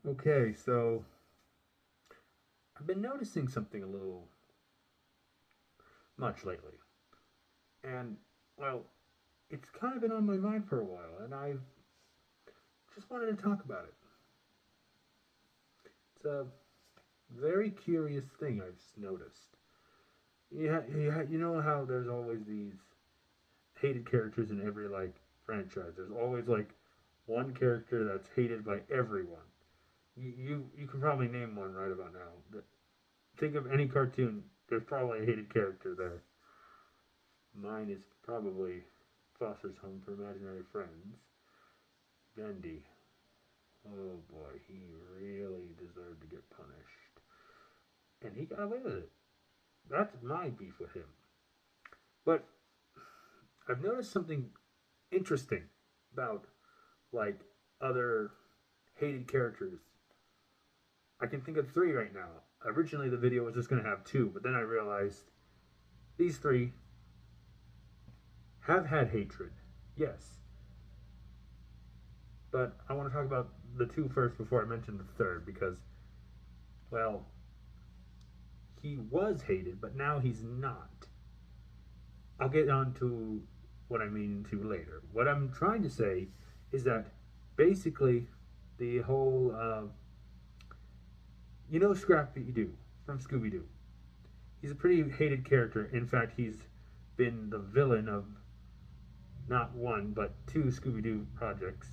Okay, so I've been noticing something a little much lately. And, well, it's kind of been on my mind for a while, and I just wanted to talk about it. It's a very curious thing I've noticed. You know how there's always these hated characters in every, like, franchise? There's always, like, one character that's hated by everyone. You can probably name one right about now. Think of any cartoon, there's probably a hated character there. Mine is probably Foster's Home for Imaginary Friends. Bendy. Oh boy, he really deserved to get punished. And he got away with it. That's my beef with him. But I've noticed something interesting about, like, other hated characters. I can think of three right now. Originally, the video was just going to have two, but then I realized these three have had hatred. Yes. But I want to talk about the two first before I mention the third because, well, he was hated, but now he's not. I'll get on to what I mean to later. What I'm trying to say is that basically the whole, Scrappy Doo from Scooby Doo. He's a pretty hated character. In fact, he's been the villain of not one but two Scooby Doo projects.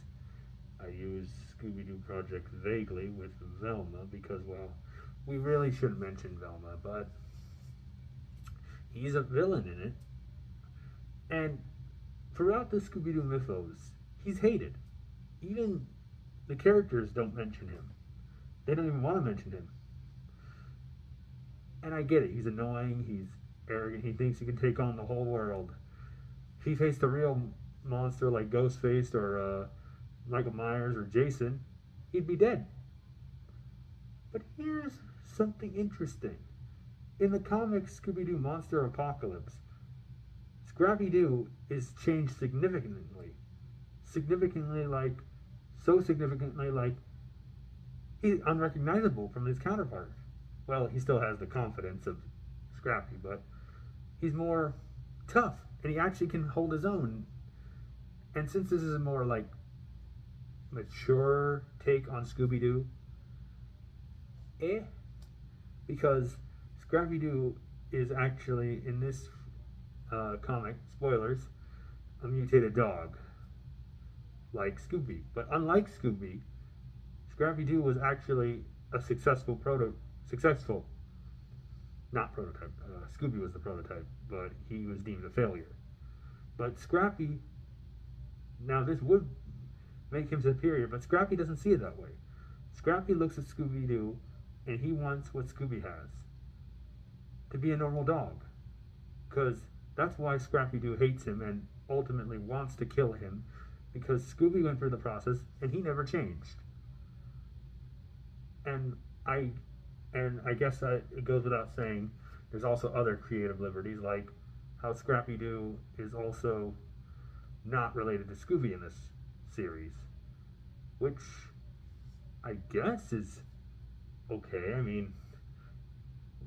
I use Scooby Doo Project vaguely with Velma because, well, we really shouldn't mention Velma, but he's a villain in it. And throughout the Scooby Doo mythos, he's hated. Even the characters don't mention him. They don't even want to mention him. And I get it. He's annoying. He's arrogant. He thinks he can take on the whole world. If he faced a real monster like Ghostface or Michael Myers or Jason, he'd be dead. But here's something interesting. In the comic Scooby Doo Monster Apocalypse, Scrappy Doo is changed significantly. Significantly, like, so significantly, like, he's unrecognizable from his counterpart. Well, he still has the confidence of Scrappy, but he's more tough and he actually can hold his own. And since this is a more, like, mature take on Scooby Doo, eh? Because Scrappy Doo is actually, in this comic, spoilers, a mutated dog, like Scooby. But unlike Scooby, Scrappy Doo was actually a successful, not prototype. Scooby was the prototype, but he was deemed a failure. But Scrappy, now this would make him superior, but Scrappy doesn't see it that way. Scrappy looks at Scooby Doo and he wants what Scooby has, to be a normal dog. Because that's why Scrappy Doo hates him and ultimately wants to kill him, because Scooby went through the process and he never changed. And I I guess that it goes without saying, there's also other creative liberties, like how Scrappy Doo is also not related to Scooby in this series, which I guess is okay. I mean,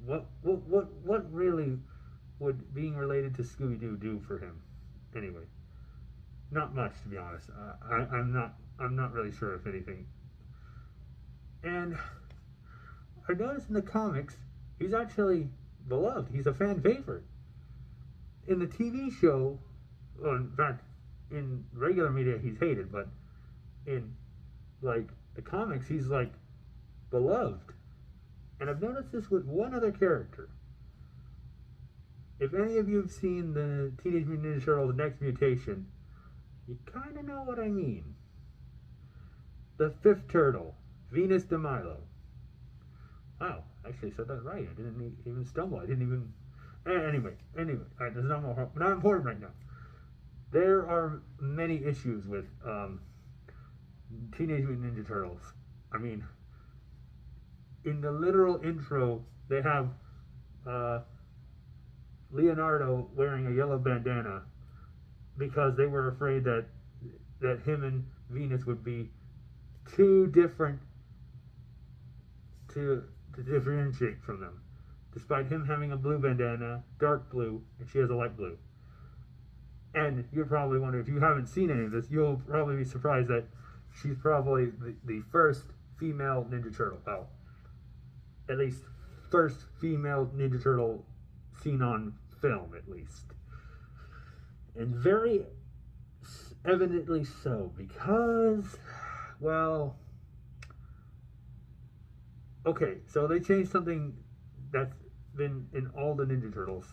what really would being related to Scooby Doo do for him? Anyway, not much to be honest. I'm not really sure if anything. And I noticed in the comics he's actually beloved. He's a fan favorite. In the TV show, well, in fact, in regular media he's hated, but in, like, the comics he's, like, beloved. And I've noticed this with one other character. If any of you have seen the Teenage Mutant Ninja Turtles Next Mutation, you kind of know what I mean. The fifth turtle, Venus de Milo. Wow, I actually said that right. I didn't even stumble. I didn't even. Anyway, this is not important right now. There are many issues with Teenage Mutant Ninja Turtles. I mean, in the literal intro, they have uh, Leonardo wearing a yellow bandana because they were afraid that him and Venus would be two different to differentiate from them, despite him having a blue bandana, dark blue, and she has a light blue. And you're probably wondering, if you haven't seen any of this, you'll probably be surprised that she's probably the first female Ninja Turtle. Well, at least first female Ninja Turtle seen on film, at least. And very evidently so, because, well, okay, so they changed something that's been in all the Ninja Turtles,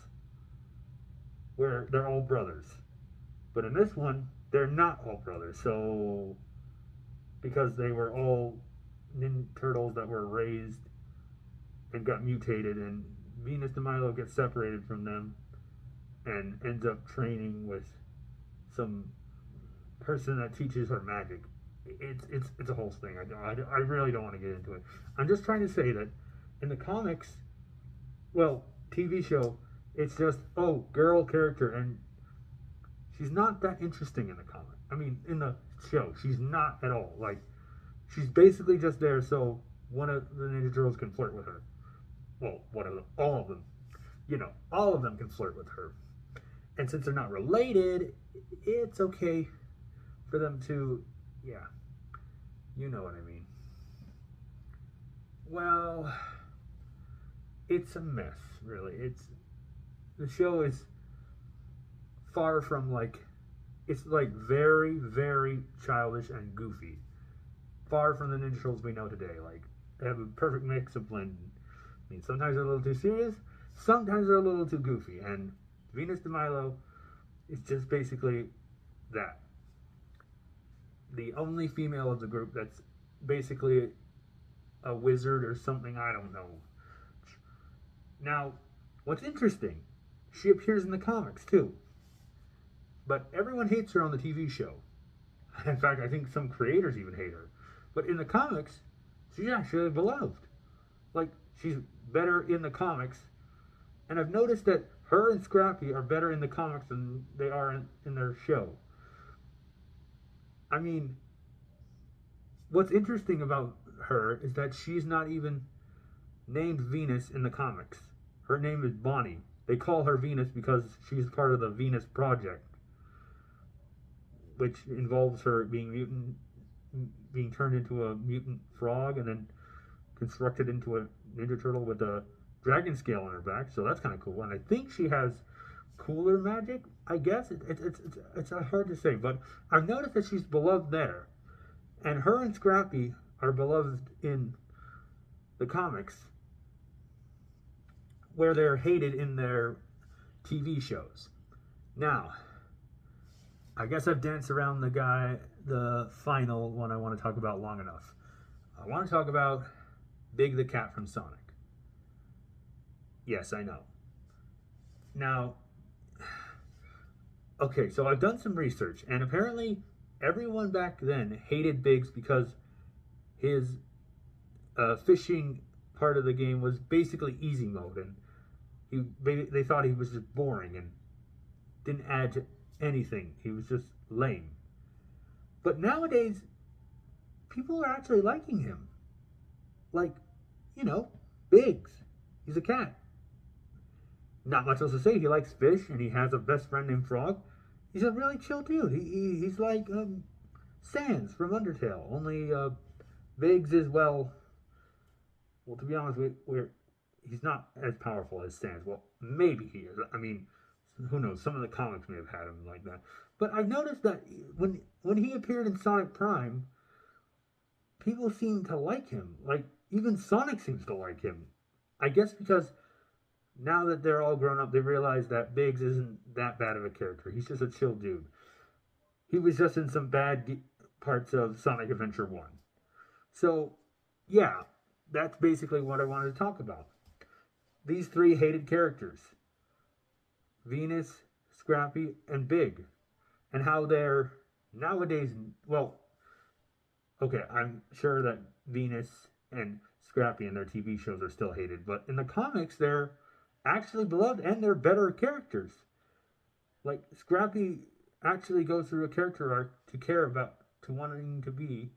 where they're all brothers. But in this one, they're not all brothers. So, because they were all Ninja Turtles that were raised and got mutated, and Venus de Milo gets separated from them and ends up training with some person that teaches her magic. It's a whole thing. I really don't want to get into it. I'm just trying to say that in the comics, well, TV show, it's just, oh, girl character, and she's not that interesting in the comic. I mean, in the show, she's not at all. Like, she's basically just there so one of the Ninja Turtles can flirt with her. Well, one of them, all of them. You know, all of them can flirt with her. And since they're not related, it's okay for them to, yeah, you know what I mean. Well, it's a mess, really. The show is far from, like, it's like very, very childish and goofy. Far from the Ninja Turtles we know today. Like, they have a perfect mix of blend. I mean, sometimes they're a little too serious, sometimes they're a little too goofy, and Venus de Milo is just basically that. The only female of the group that's basically a wizard or something, I don't know. Now, what's interesting, she appears in the comics too. But everyone hates her on the TV show. In fact, I think some creators even hate her. But in the comics, she's actually beloved. Like, she's better in the comics. And I've noticed that her and Scrappy are better in the comics than they are in their show. I mean, what's interesting about her is that she's not even named Venus in the comics. Her name is Bonnie. They call her Venus because she's part of the Venus Project, which involves her being turned into a mutant frog and then constructed into a Ninja Turtle with a dragon scale on her back. So that's kind of cool. And I think she has cooler magic, I guess. It's hard to say, but I've noticed that she's beloved there. And her and Scrappy are beloved in the comics, where they're hated in their TV shows. Now, I guess I've danced around the final one I want to talk about long enough. I want to talk about Big the Cat from Sonic. Yes, I know. Now, okay, so I've done some research, and apparently everyone back then hated Biggs because his fishing part of the game was basically easy mode, and they thought he was just boring and didn't add to anything. He was just lame. But nowadays, people are actually liking him. Like, you know, Biggs. He's a cat. Not much else to say. He likes fish, and he has a best friend named Frog. He's a really chill dude. He's like Sans from Undertale. Only Biggs is, well, to be honest, he's not as powerful as Sans. Well, maybe he is. I mean, who knows? Some of the comics may have had him like that. But I've noticed that when he appeared in Sonic Prime, people seem to like him. Like, even Sonic seems to like him. I guess because now that they're all grown up, they realize that Biggs isn't that bad of a character. He's just a chill dude. He was just in some bad parts of Sonic Adventure 1. So, yeah, that's basically what I wanted to talk about. These three hated characters. Venus, Scrappy, and Big. And how they're nowadays, well, okay, I'm sure that Venus and Scrappy in their TV shows are still hated, but in the comics, they're actually beloved and they're better characters. Like, Scrappy actually goes through a character arc to care about, to wanting to be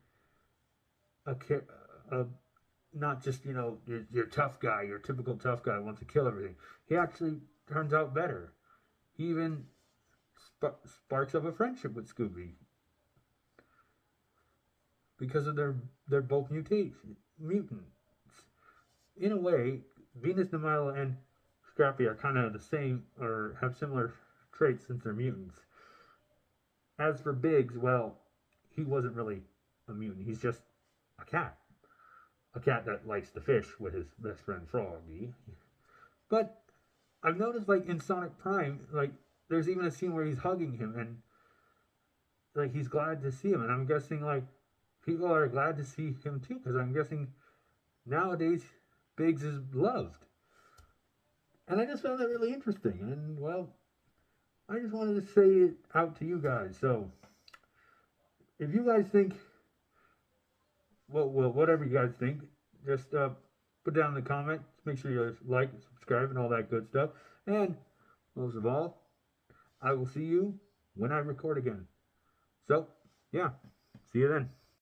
a not just, you know, your tough guy, your typical tough guy wants to kill everything. He actually turns out better. He even sparks up a friendship with Scooby because of their both mutants. In a way, Venus de Milo and Scrappy are kind of the same or have similar traits since they're mutants. As for Biggs, well, he wasn't really a mutant. He's just a cat. A cat that likes to fish with his best friend Froggy. But I've noticed, like, in Sonic Prime, like, there's even a scene where he's hugging him and, like, he's glad to see him. And I'm guessing, like, people are glad to see him too, because I'm guessing nowadays Biggs is loved. And I just found that really interesting. And, well, I just wanted to say it out to you guys. So, if you guys think, well, whatever you guys think, just put down in the comments. Make sure you like, subscribe, and all that good stuff. And, most of all, I will see you when I record again. So, yeah, see you then.